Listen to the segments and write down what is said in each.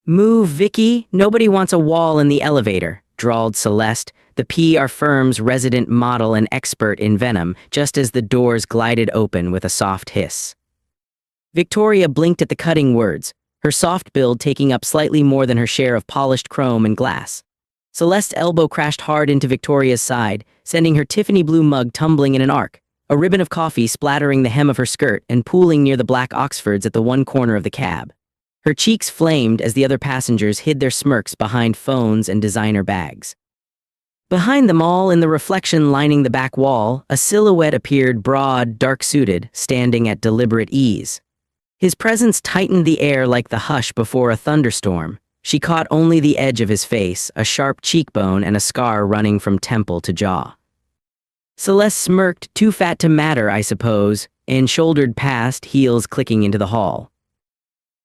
Move, Vicky. Nobody wants a wall in the elevator, drawled Celeste, the PR firm's resident model and expert in venom, just as the doors glided open with a soft hiss. Victoria blinked at the cutting words, her soft build taking up slightly more than her share of polished chrome and glass. Celeste's elbow crashed hard into Victoria's side, sending her Tiffany blue mug tumbling in an arc, a ribbon of coffee splattering the hem of her skirt and pooling near the black Oxfords at the one corner of the cab. Her cheeks flamed as the other passengers hid their smirks behind phones and designer bags. Behind them all, in the reflection lining the back wall, a silhouette appeared, broad, dark-suited, standing at deliberate ease. His presence tightened the air like the hush before a thunderstorm. She caught only the edge of his face, a sharp cheekbone and a scar running from temple to jaw. Celeste smirked, too fat to matter, I suppose, and shouldered past, heels clicking into the hall.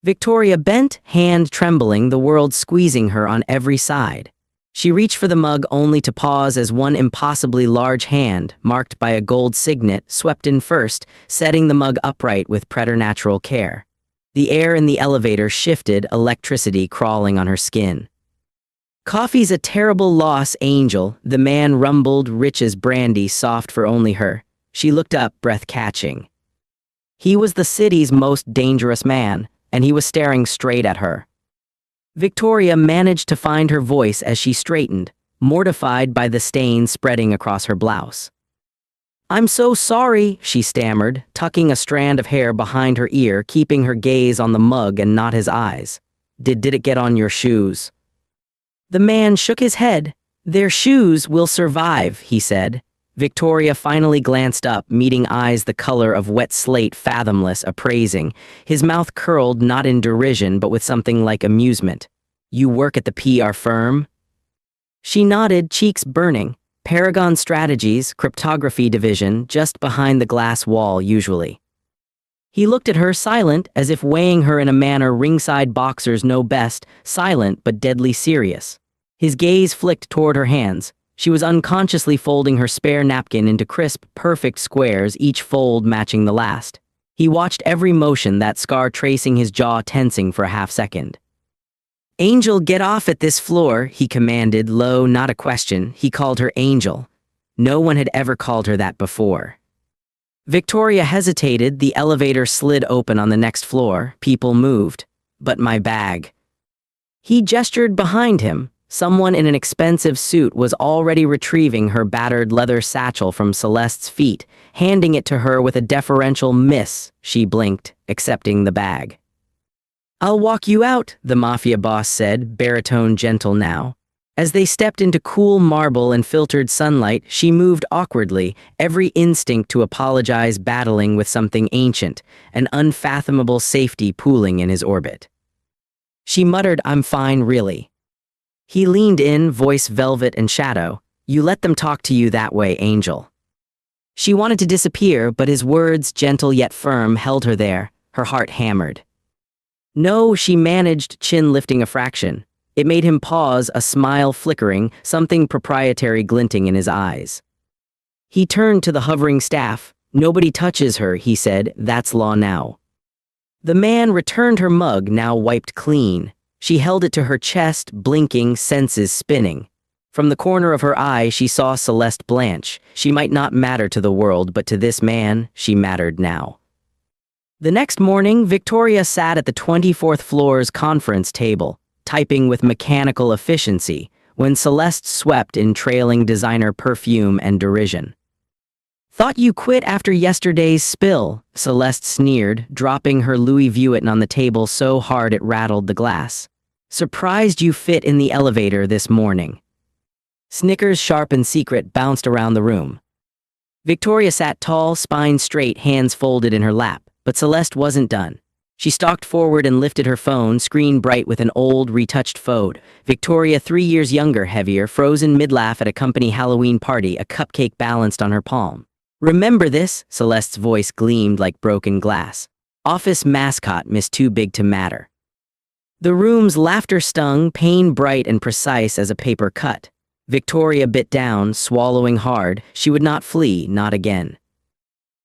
Victoria bent, hand trembling, the world squeezing her on every side. She reached for the mug only to pause as one impossibly large hand, marked by a gold signet, swept in first, setting the mug upright with preternatural care. The air in the elevator shifted, electricity crawling on her skin. "Coffee's a terrible loss, Angel," the man rumbled, rich as brandy, soft for only her. She looked up, breath catching. He was the city's most dangerous man, and he was staring straight at her. Victoria managed to find her voice as she straightened, mortified by the stain spreading across her blouse. "I'm so sorry," she stammered, tucking a strand of hair behind her ear, keeping her gaze on the mug and not his eyes. Did it get on your shoes?" The man shook his head. "Their shoes will survive," he said. Victoria finally glanced up, meeting eyes the color of wet slate, fathomless, appraising. His mouth curled, not in derision, but with something like amusement. "You work at the PR firm?" She nodded, cheeks burning. "Paragon Strategies, cryptography division, just behind the glass wall, usually." He looked at her, silent, as if weighing her in a manner ringside boxers know best, silent but deadly serious. His gaze flicked toward her hands. She was unconsciously folding her spare napkin into crisp, perfect squares, each fold matching the last. He watched every motion, that scar tracing his jaw, tensing for a half-second. "Angel, get off at this floor," he commanded, low, not a question. He called her Angel. No one had ever called her that before. Victoria hesitated. The elevator slid open on the next floor. People moved. "But my bag." He gestured behind him. Someone in an expensive suit was already retrieving her battered leather satchel from Celeste's feet, handing it to her with a deferential "Miss." She blinked, accepting the bag. "I'll walk you out," the Mafia boss said, baritone gentle now. As they stepped into cool marble and filtered sunlight, she moved awkwardly, every instinct to apologize battling with something ancient, an unfathomable safety pooling in his orbit. She muttered, "I'm fine, really." He leaned in, voice velvet and shadow. "You let them talk to you that way, Angel." She wanted to disappear, but his words, gentle yet firm, held her there, her heart hammered. "No," she managed, chin lifting a fraction. It made him pause, a smile flickering, something proprietary glinting in his eyes. He turned to the hovering staff. "Nobody touches her," he said. "That's law now." The man returned her mug, now wiped clean. She held it to her chest, blinking, senses spinning. From the corner of her eye, she saw Celeste blanch. She might not matter to the world, but to this man, she mattered now. The next morning, Victoria sat at the 24th floor's conference table, typing with mechanical efficiency, when Celeste swept in trailing designer perfume and derision. "Thought you quit after yesterday's spill," Celeste sneered, dropping her Louis Vuitton on the table so hard it rattled the glass. "Surprised you fit in the elevator this morning." Snickers, sharp and secret, bounced around the room. Victoria sat tall, spine straight, hands folded in her lap, but Celeste wasn't done. She stalked forward and lifted her phone, screen bright with an old, retouched photo. Victoria, 3 years younger, heavier, frozen mid-laugh at a company Halloween party, a cupcake balanced on her palm. "Remember this?" Celeste's voice gleamed like broken glass. "Office mascot, Miss Too Big to Matter." The room's laughter stung, pain bright and precise as a paper cut. Victoria bit down, swallowing hard. She would not flee, not again.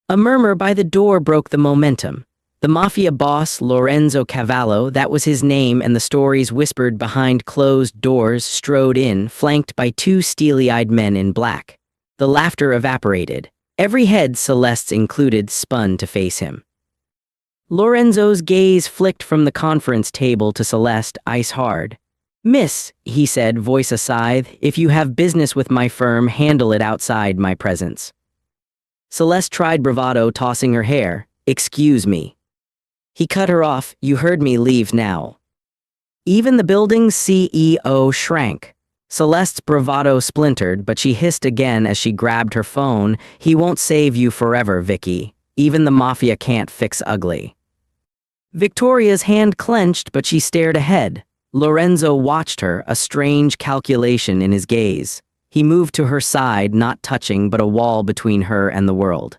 A murmur by the door broke the momentum. The Mafia boss, Lorenzo Cavallo, that was his name, and the stories whispered behind closed doors strode in, flanked by two steely-eyed men in black. The laughter evaporated. Every head, Celeste's included, spun to face him. Lorenzo's gaze flicked from the conference table to Celeste, ice hard. "Miss," he said, voice a scythe, "if you have business with my firm, handle it outside my presence." Celeste tried bravado, tossing her hair. "Excuse me." He cut her off. "You heard me, leave now." Even the building's CEO shrank. Celeste's bravado splintered, but she hissed again as she grabbed her phone. "He won't save you forever, Vicky. Even the Mafia can't fix ugly." Victoria's hand clenched, but she stared ahead. Lorenzo watched her, a strange calculation in his gaze. He moved to her side, not touching, but a wall between her and the world.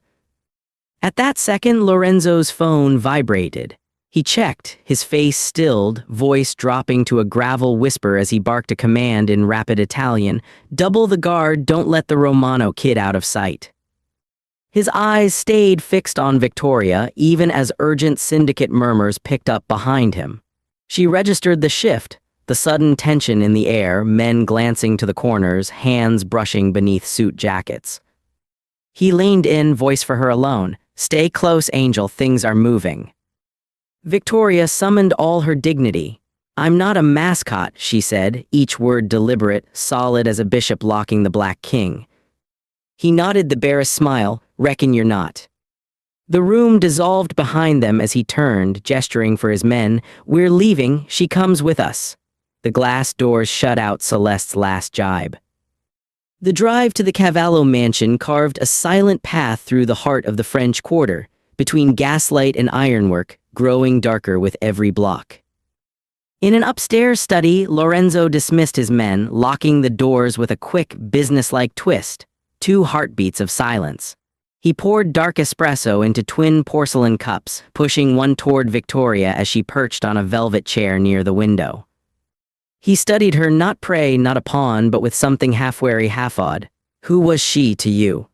At that second, Lorenzo's phone vibrated. He checked, his face stilled, voice dropping to a gravel whisper as he barked a command in rapid Italian. "Double the guard, don't let the Romano kid out of sight." His eyes stayed fixed on Victoria, even as urgent syndicate murmurs picked up behind him. She registered the shift, the sudden tension in the air, men glancing to the corners, hands brushing beneath suit jackets. He leaned in, voice for her alone. "Stay close, Angel, things are moving." Victoria summoned all her dignity. "I'm not a mascot," she said, each word deliberate, solid as a bishop locking the Black King. He nodded the barest smile. "Reckon you're not." The room dissolved behind them as he turned, gesturing for his men. "We're leaving, she comes with us." The glass doors shut out Celeste's last jibe. The drive to the Cavallo mansion carved a silent path through the heart of the French Quarter, between gaslight and ironwork, growing darker with every block. In an upstairs study, Lorenzo dismissed his men, locking the doors with a quick, businesslike twist. 2 heartbeats of silence. He poured dark espresso into twin porcelain cups, pushing one toward Victoria as she perched on a velvet chair near the window. He studied her, not prey, not a pawn, but with something half-wary, half-awed. "Who was she to you?"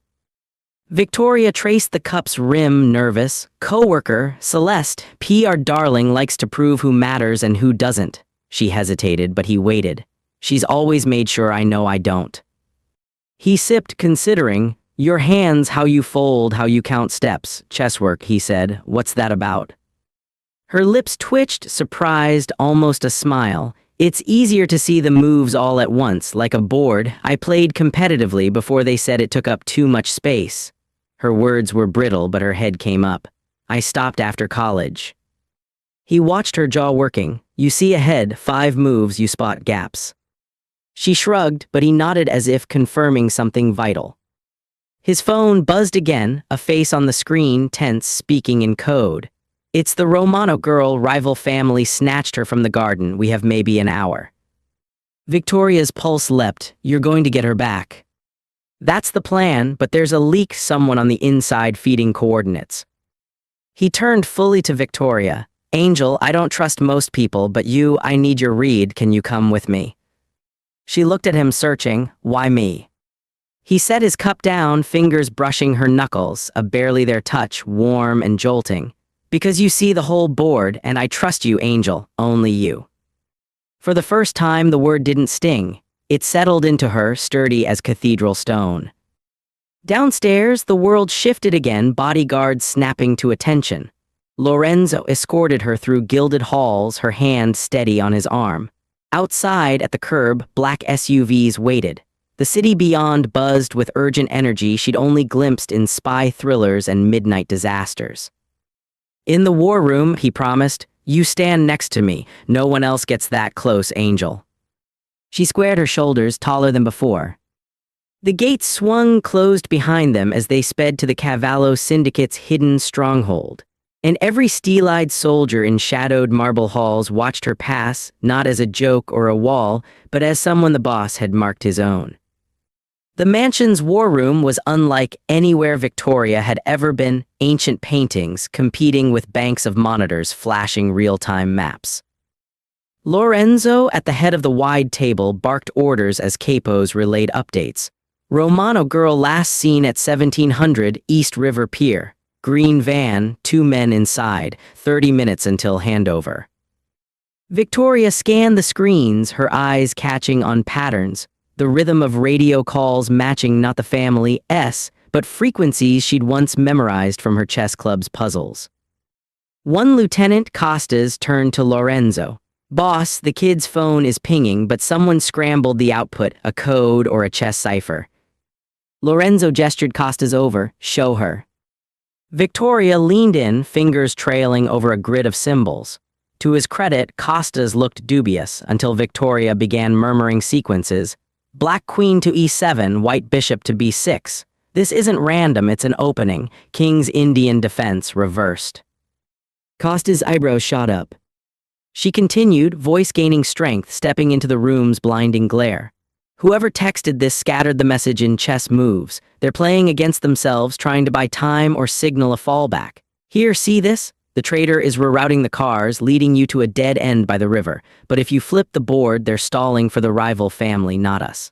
Victoria traced the cup's rim, nervous. "Co-worker, Celeste, PR darling, likes to prove who matters and who doesn't." She hesitated, but he waited. "She's always made sure I know I don't." He sipped, considering. "Your hands, how you fold, how you count steps. Chesswork," he said. "What's that about?" Her lips twitched, surprised, almost a smile. "It's easier to see the moves all at once, like a board. I played competitively before they said it took up too much space." Her words were brittle, but her head came up. "I stopped after college." He watched her jaw working. "You see ahead, 5 moves, you spot gaps." She shrugged, but he nodded as if confirming something vital. His phone buzzed again, a face on the screen, tense, speaking in code. "It's the Romano girl, rival family snatched her from the garden. We have maybe an hour." Victoria's pulse leapt. "You're going to get her back." "That's the plan, but there's a leak, someone on the inside feeding coordinates." He turned fully to Victoria. "Angel, I don't trust most people, but you, I need your read. Can you come with me?" She looked at him, searching. "Why me?" He set his cup down, fingers brushing her knuckles, a barely there touch, warm and jolting. "Because you see the whole board, and I trust you, Angel, only you." For the first time, the word didn't sting. It settled into her, sturdy as cathedral stone. Downstairs, the world shifted again, bodyguards snapping to attention. Lorenzo escorted her through gilded halls, her hand steady on his arm. Outside, at the curb, black SUVs waited. The city beyond buzzed with urgent energy she'd only glimpsed in spy thrillers and midnight disasters. "In the war room," he promised, "you stand next to me. No one else gets that close, Angel." She squared her shoulders, taller than before. The gates swung closed behind them as they sped to the Cavallo Syndicate's hidden stronghold. And every steel-eyed soldier in shadowed marble halls watched her pass, not as a joke or a wall, but as someone the boss had marked his own. The mansion's war room was unlike anywhere Victoria had ever been, ancient paintings competing with banks of monitors flashing real-time maps. Lorenzo, at the head of the wide table, barked orders as capos relayed updates. "Romano girl last seen at 1700 East River Pier. Green van, 2 men inside, 30 minutes until handover. Victoria scanned the screens, her eyes catching on patterns, the rhythm of radio calls matching not the family's, but frequencies she'd once memorized from her chess club's puzzles. One Lieutenant Costas turned to Lorenzo. "Boss, the kid's phone is pinging, but someone scrambled the output, a code or a chess cipher." Lorenzo gestured Costas over. "Show her." Victoria leaned in, fingers trailing over a grid of symbols. To his credit, Costas looked dubious until Victoria began murmuring sequences. Black queen to e7, white bishop to b6. This isn't random, it's an opening. King's Indian defense reversed. Costas' eyebrows shot up. She continued, voice gaining strength, stepping into the room's blinding glare. "Whoever texted this scattered the message in chess moves. They're playing against themselves, trying to buy time or signal a fallback. Here, see this? The traitor is rerouting the cars, leading you to a dead end by the river. But if you flip the board, they're stalling for the rival family, not us."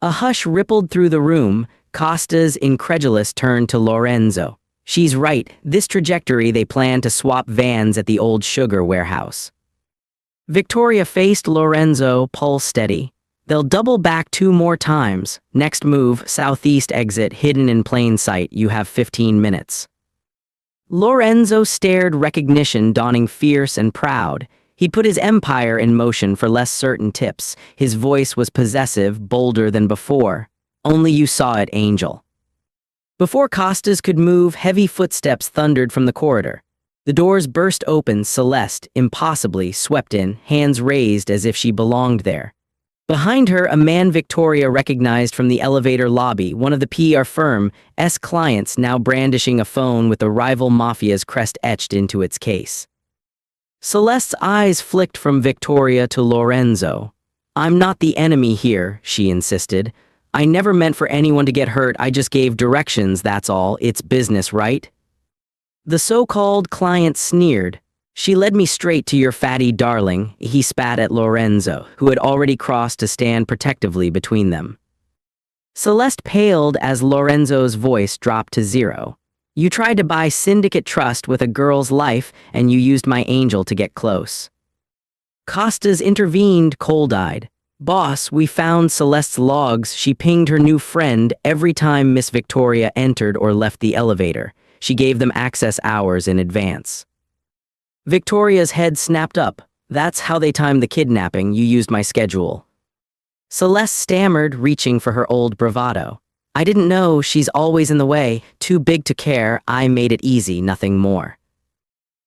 A hush rippled through the room. Costas, incredulous, turned to Lorenzo. "She's right. This trajectory, they plan to swap vans at the old sugar warehouse." Victoria faced Lorenzo, pulse steady. "They'll double back 2 more times. Next move, southeast exit, hidden in plain sight. You have 15 minutes. Lorenzo stared recognition, dawning fierce and proud. He'd put his empire in motion for less certain tips. His voice was possessive, bolder than before. "Only you saw it, Angel." Before Costas could move, heavy footsteps thundered from the corridor. The doors burst open, Celeste, impossibly, swept in, hands raised as if she belonged there. Behind her, a man Victoria recognized from the elevator lobby, one of the PR firm's clients, now brandishing a phone with the rival Mafia's crest etched into its case. Celeste's eyes flicked from Victoria to Lorenzo. "I'm not the enemy here," she insisted. "I never meant for anyone to get hurt, I just gave directions, that's all. It's business, right?" The so-called client sneered. "She led me straight to your fatty darling," he spat at Lorenzo, who had already crossed to stand protectively between them. Celeste paled as Lorenzo's voice dropped to 0. "You tried to buy syndicate trust with a girl's life, and you used my angel to get close." Costas intervened, cold-eyed. "Boss, we found Celeste's logs. She pinged her new friend every time Miss Victoria entered or left the elevator. She gave them access hours in advance." Victoria's head snapped up. "That's how they timed the kidnapping. You used my schedule." Celeste stammered, reaching for her old bravado. "I didn't know. She's always in the way. Too big to care. I made it easy, nothing more."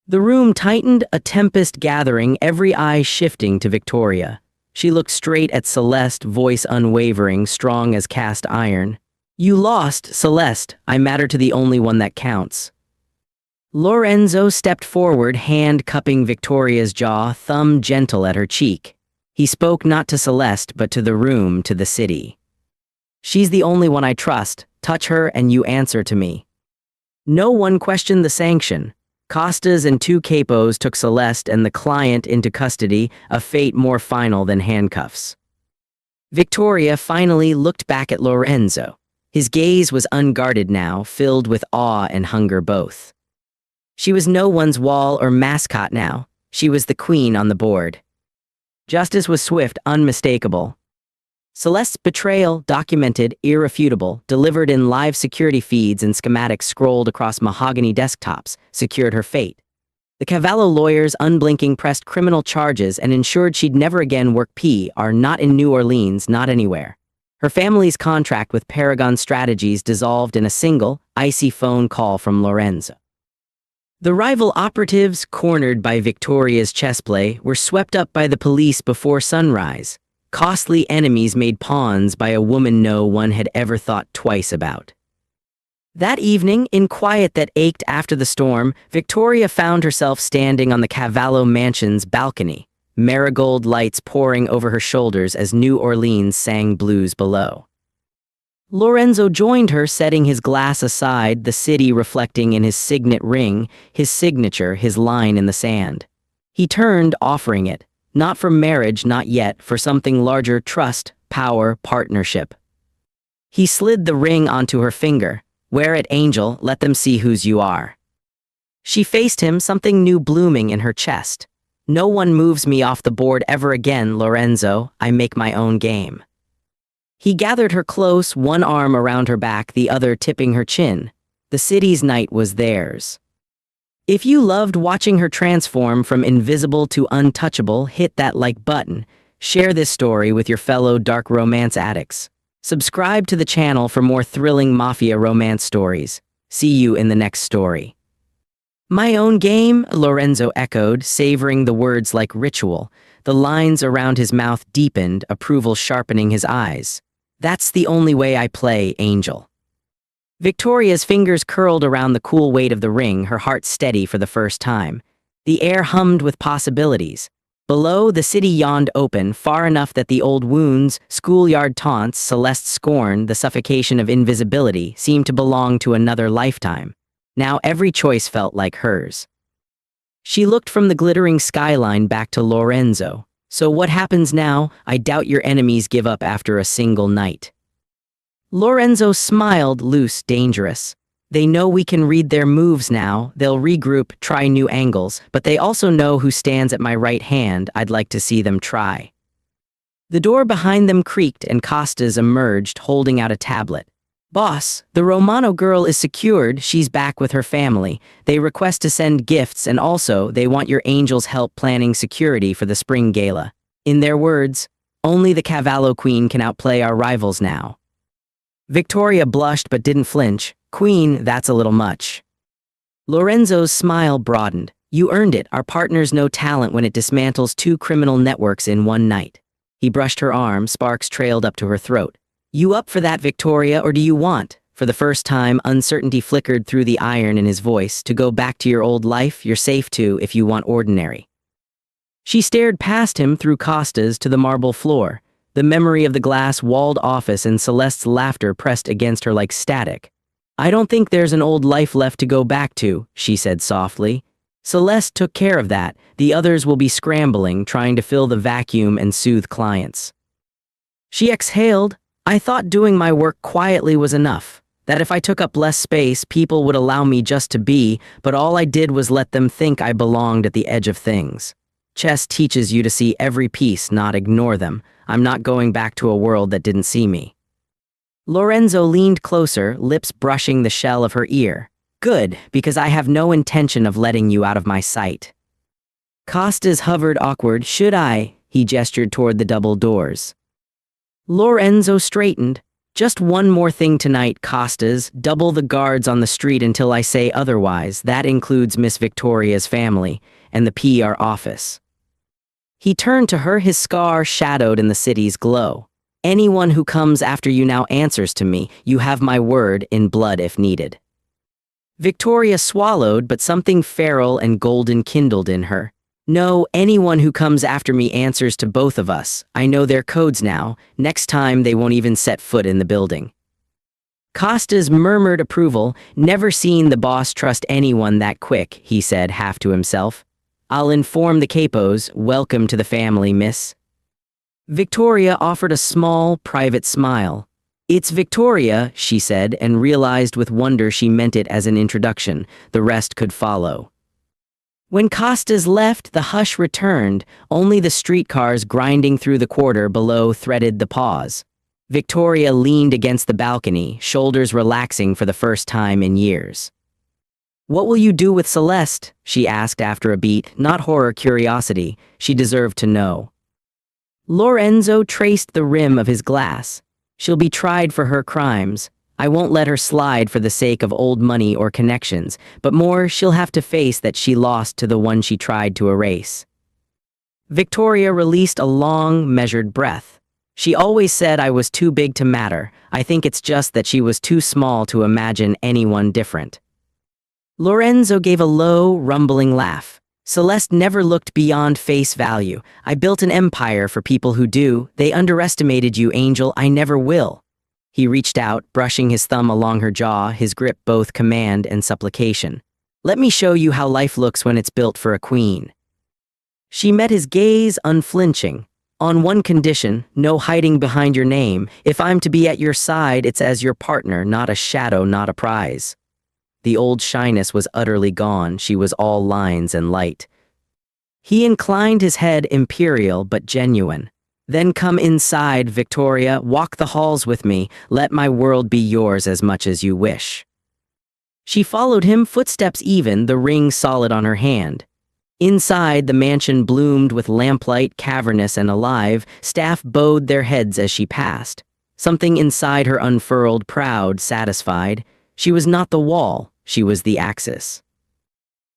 The room tightened, a tempest gathering, every eye shifting to Victoria. She looked straight at Celeste, voice unwavering, strong as cast iron. "You lost, Celeste. I matter to the only one that counts." Lorenzo stepped forward, hand cupping Victoria's jaw, thumb gentle at her cheek. He spoke not to Celeste, but to the room, to the city. "She's the only one I trust. Touch her and you answer to me." No one questioned the sanction. Costas and 2 capos took Celeste and the client into custody, a fate more final than handcuffs. Victoria finally looked back at Lorenzo. His gaze was unguarded now, filled with awe and hunger both. She was no one's wall or mascot now. She was the queen on the board. Justice was swift, unmistakable. Celeste's betrayal, documented, irrefutable, delivered in live security feeds and schematics scrolled across mahogany desktops, secured her fate. The Cavallo lawyers, unblinking, pressed criminal charges and ensured she'd never again work PR, not in New Orleans, not anywhere. Her family's contract with Paragon Strategies dissolved in a single, icy phone call from Lorenzo. The rival operatives, cornered by Victoria's chessplay, were swept up by the police before sunrise. Costly enemies made pawns by a woman no one had ever thought twice about. That evening, in quiet that ached after the storm, Victoria found herself standing on the Cavallo Mansion's balcony, marigold lights pouring over her shoulders as New Orleans sang blues below. Lorenzo joined her, setting his glass aside, the city reflecting in his signet ring, his signature, his line in the sand. He turned, offering it. Not for marriage, not yet, for something larger: trust, power, partnership. He slid the ring onto her finger. Wear it, Angel, let them see whose you are. She faced him, something new blooming in her chest. No one moves me off the board ever again, Lorenzo. I make my own game. He gathered her close, one arm around her back, the other tipping her chin. The city's night was theirs. If you loved watching her transform from invisible to untouchable, hit that like button. Share this story with your fellow dark romance addicts. Subscribe to the channel for more thrilling Mafia romance stories. See you in the next story. My own game, Lorenzo echoed, savoring the words like ritual. The lines around his mouth deepened, approval sharpening his eyes. That's the only way I play, Angel. Victoria's fingers curled around the cool weight of the ring, her heart steady for the first time. The air hummed with possibilities. Below, the city yawned open, far enough that the old wounds, schoolyard taunts, Celeste's scorn, the suffocation of invisibility, seemed to belong to another lifetime. Now every choice felt like hers. She looked from the glittering skyline back to Lorenzo. So what happens now? I doubt your enemies give up after a single night. Lorenzo smiled, loose, dangerous. They know we can read their moves now. They'll regroup, try new angles, but they also know who stands at my right hand. I'd like to see them try. The door behind them creaked and Costas emerged, holding out a tablet. Boss, the Romano girl is secured. She's back with her family. They request to send gifts and also they want your Angel's help planning security for the spring gala. In their words, only the Cavallo Queen can outplay our rivals now. Victoria blushed but didn't flinch. Queen, that's a little much. Lorenzo's smile broadened. You earned it. Our partners know talent when it dismantles two criminal networks in one night. He brushed her arm, sparks trailed up to her throat. You up for that, Victoria, or do you want? For the first time, uncertainty flickered through the iron in his voice. To go back to your old life, you're safe to if you want ordinary. She stared past him through Costas to the marble floor. The memory of the glass-walled office and Celeste's laughter pressed against her like static. I don't think there's an old life left to go back to, she said softly. Celeste took care of that. The others will be scrambling, trying to fill the vacuum and soothe clients. She exhaled. I thought doing my work quietly was enough. That if I took up less space, people would allow me just to be, but all I did was let them think I belonged at the edge of things. Chess teaches you to see every piece, not ignore them. I'm not going back to a world that didn't see me. Lorenzo leaned closer, lips brushing the shell of her ear. Good, because I have no intention of letting you out of my sight. Costas hovered awkward. Should I? He gestured toward the double doors. Lorenzo straightened. Just one more thing tonight, Costas. Double the guards on the street until I say otherwise. That includes Miss Victoria's family and the PR office. He turned to her, his scar shadowed in the city's glow. Anyone who comes after you now answers to me. You have my word, in blood if needed. Victoria swallowed, but something feral and golden kindled in her. No, anyone who comes after me answers to both of us. I know their codes now. Next time they won't even set foot in the building. Costas murmured approval. Never seen the boss trust anyone that quick, he said, half to himself. I'll inform the capos. Welcome to the family, miss. Victoria offered a small, private smile. It's Victoria, she said, and realized with wonder she meant it as an introduction. The rest could follow. When Costas left, the hush returned. Only the streetcars grinding through the quarter below threaded the pause. Victoria leaned against the balcony, shoulders relaxing for the first time in years. What will you do with Celeste? She asked after a beat, not horror, curiosity. She deserved to know. Lorenzo traced the rim of his glass. She'll be tried for her crimes. I won't let her slide for the sake of old money or connections, but more, she'll have to face that she lost to the one she tried to erase. Victoria released a long, measured breath. She always said I was too big to matter. I think it's just that she was too small to imagine anyone different. Lorenzo gave a low, rumbling laugh. Celeste never looked beyond face value. I built an empire for people who do. They underestimated you, Angel. I never will. He reached out, brushing his thumb along her jaw, his grip both command and supplication. Let me show you how life looks when it's built for a queen. She met his gaze, unflinching. On one condition, no hiding behind your name. If I'm to be at your side, it's as your partner, not a shadow, not a prize." The old shyness was utterly gone. She was all lines and light. He inclined his head, imperial but genuine. "Then come inside, Victoria. Walk the halls with me. Let my world be yours as much as you wish." She followed him, footsteps even, the ring solid on her hand. Inside, the mansion bloomed with lamplight, cavernous and alive. Staff bowed their heads as she passed. Something inside her unfurled, proud, satisfied. She was not the wall, she was the axis.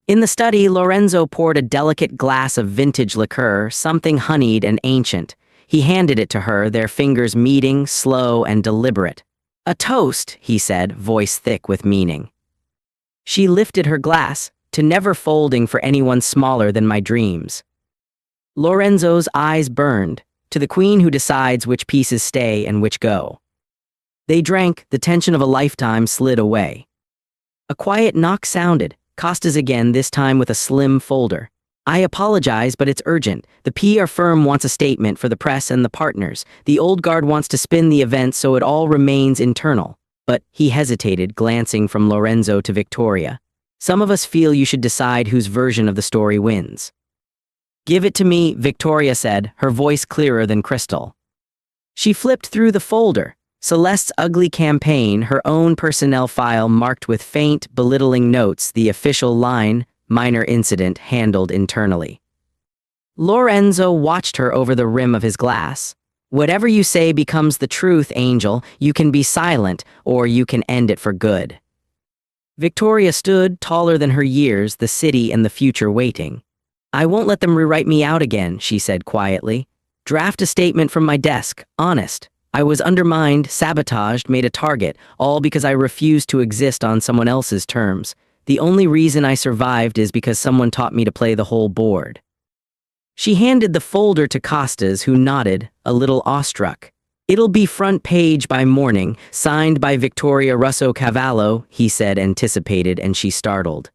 In the study, Lorenzo poured a delicate glass of vintage liqueur, something honeyed and ancient. He handed it to her, their fingers meeting, slow and deliberate. "A toast," he said, voice thick with meaning. She lifted her glass, "To never folding for anyone smaller than my dreams." Lorenzo's eyes burned, "To the queen who decides which pieces stay and which go." They drank, the tension of a lifetime slid away. A quiet knock sounded, Costa's again, this time with a slim folder. "I apologize, but it's urgent. The PR firm wants a statement for the press and the partners. The old guard wants to spin the event so it all remains internal." But he hesitated, glancing from Lorenzo to Victoria. "Some of us feel you should decide whose version of the story wins." "Give it to me," Victoria said, her voice clearer than crystal. She flipped through the folder. Celeste's ugly campaign, her own personnel file marked with faint, belittling notes, the official line, "Minor incident handled internally." Lorenzo watched her over the rim of his glass. "Whatever you say becomes the truth, Angel. You can be silent, or you can end it for good." Victoria stood, taller than her years, the city and the future waiting. "I won't let them rewrite me out again," she said quietly. "Draft a statement from my desk, honest. I was undermined, sabotaged, made a target, all because I refused to exist on someone else's terms. The only reason I survived is because someone taught me to play the whole board." She handed the folder to Costas, who nodded, a little awestruck. "It'll be front page by morning, signed by Victoria Russo Cavallo," he said, anticipated, and she startled.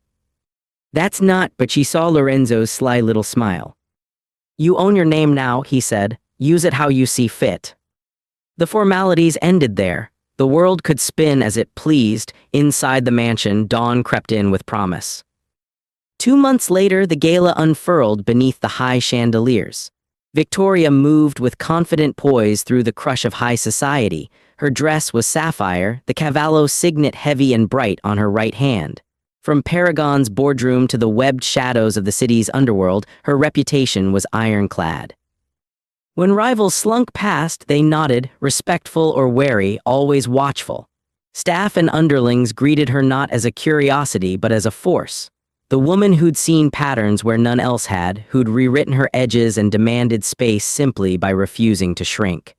"That's not," but she saw Lorenzo's sly little smile. "You own your name now," he said. "Use it how you see fit." The formalities ended there. The world could spin as it pleased. Inside the mansion, dawn crept in with promise. 2 months later, the gala unfurled beneath the high chandeliers. Victoria moved with confident poise through the crush of high society. Her dress was sapphire, the Cavallo signet heavy and bright on her right hand. From Paragon's boardroom to the webbed shadows of the city's underworld, her reputation was ironclad. When rivals slunk past, they nodded, respectful or wary, always watchful. Staff and underlings greeted her not as a curiosity but as a force. The woman who'd seen patterns where none else had, who'd rewritten her edges and demanded space simply by refusing to shrink.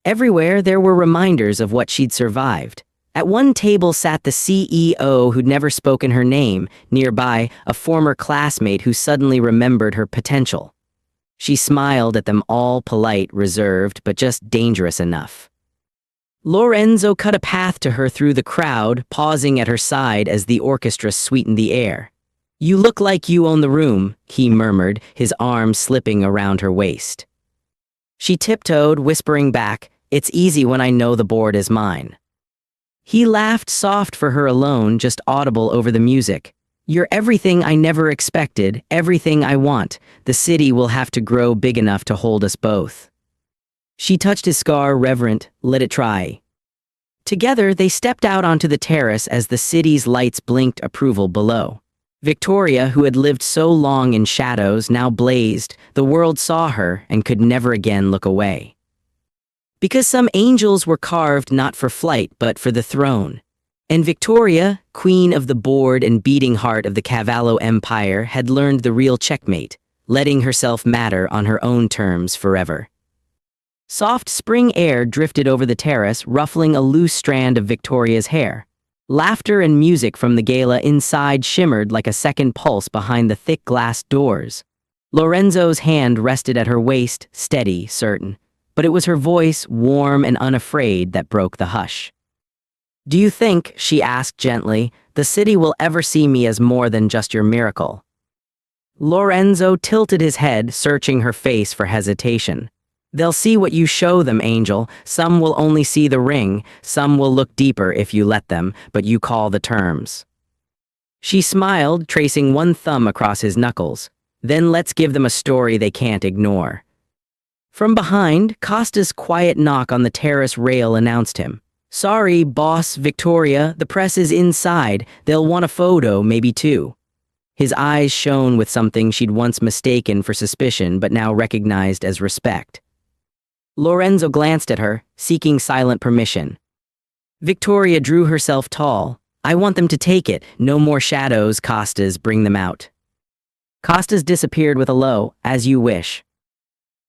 Everywhere there were reminders of what she'd survived. At one table sat the CEO who'd never spoken her name, nearby a former classmate who suddenly remembered her potential. She smiled at them all, polite, reserved, but just dangerous enough. Lorenzo cut a path to her through the crowd, pausing at her side as the orchestra sweetened the air. "You look like you own the room," he murmured, his arm slipping around her waist. She tiptoed, whispering back, "It's easy when I know the board is mine." He laughed, soft for her alone, just audible over the music. "You're everything I never expected, everything I want. The city will have to grow big enough to hold us both." She touched his scar, reverent, "Let it try." Together, they stepped out onto the terrace as the city's lights blinked approval below. Victoria, who had lived so long in shadows, now blazed. The world saw her and could never again look away. Because some angels were carved not for flight, but for the throne. And Victoria, queen of the board and beating heart of the Cavallo Empire, had learned the real checkmate, letting herself matter on her own terms forever. Soft spring air drifted over the terrace, ruffling a loose strand of Victoria's hair. Laughter and music from the gala inside shimmered like a second pulse behind the thick glass doors. Lorenzo's hand rested at her waist, steady, certain. But it was her voice, warm and unafraid, that broke the hush. "Do you think," she asked gently, "the city will ever see me as more than just your miracle?" Lorenzo tilted his head, searching her face for hesitation. They'll see what you show them, Angel. Some will only see the ring, some will look deeper if you let them, but you call the terms. She smiled, tracing one thumb across his knuckles. Then let's give them a story they can't ignore. From behind, Costa's quiet knock on the terrace rail announced him. Sorry, boss, Victoria, the press is inside. They'll want a photo, maybe two. His eyes shone with something she'd once mistaken for suspicion but now recognized as respect. Lorenzo glanced at her, seeking silent permission. Victoria drew herself tall. I want them to take it. No more shadows, Costas, bring them out. Costas disappeared with a low, as you wish.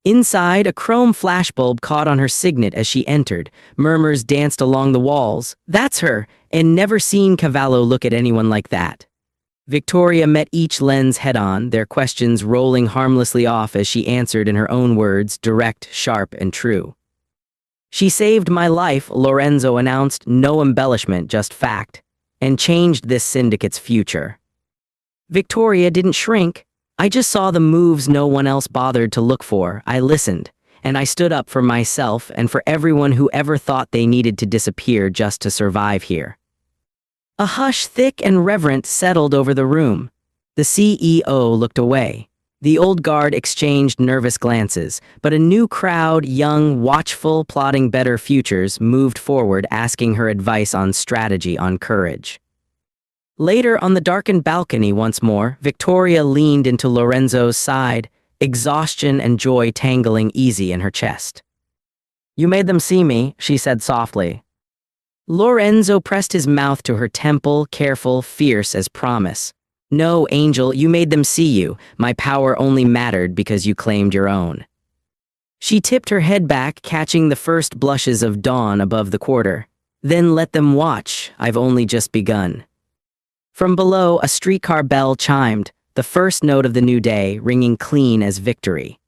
Inside, a chrome flashbulb caught on her signet as she entered. Murmurs danced along the walls. That's her, and never seen Cavallo look at anyone like that. Victoria met each lens head-on, their questions rolling harmlessly off as she answered in her own words, direct, sharp, and true. She saved my life, Lorenzo announced, no embellishment, just fact, and changed this syndicate's future. Victoria didn't shrink. I just saw the moves no one else bothered to look for. I listened, and I stood up for myself and for everyone who ever thought they needed to disappear just to survive here. A hush thick and reverent settled over the room. The CEO looked away. The old guard exchanged nervous glances, but a new crowd, young, watchful, plotting better futures, moved forward asking her advice on strategy, on courage. Later, on the darkened balcony once more, Victoria leaned into Lorenzo's side, exhaustion and joy tangling easy in her chest. You made them see me, she said softly. Lorenzo pressed his mouth to her temple, careful, fierce as promise. No, Angel, you made them see you. My power only mattered because you claimed your own. She tipped her head back, catching the first blushes of dawn above the quarter. Then let them watch. I've only just begun. From below, a streetcar bell chimed, the first note of the new day, ringing clean as victory.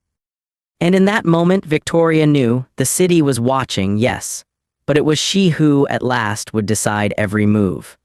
And in that moment, Victoria knew the city was watching, yes, but it was she who, at last, would decide every move.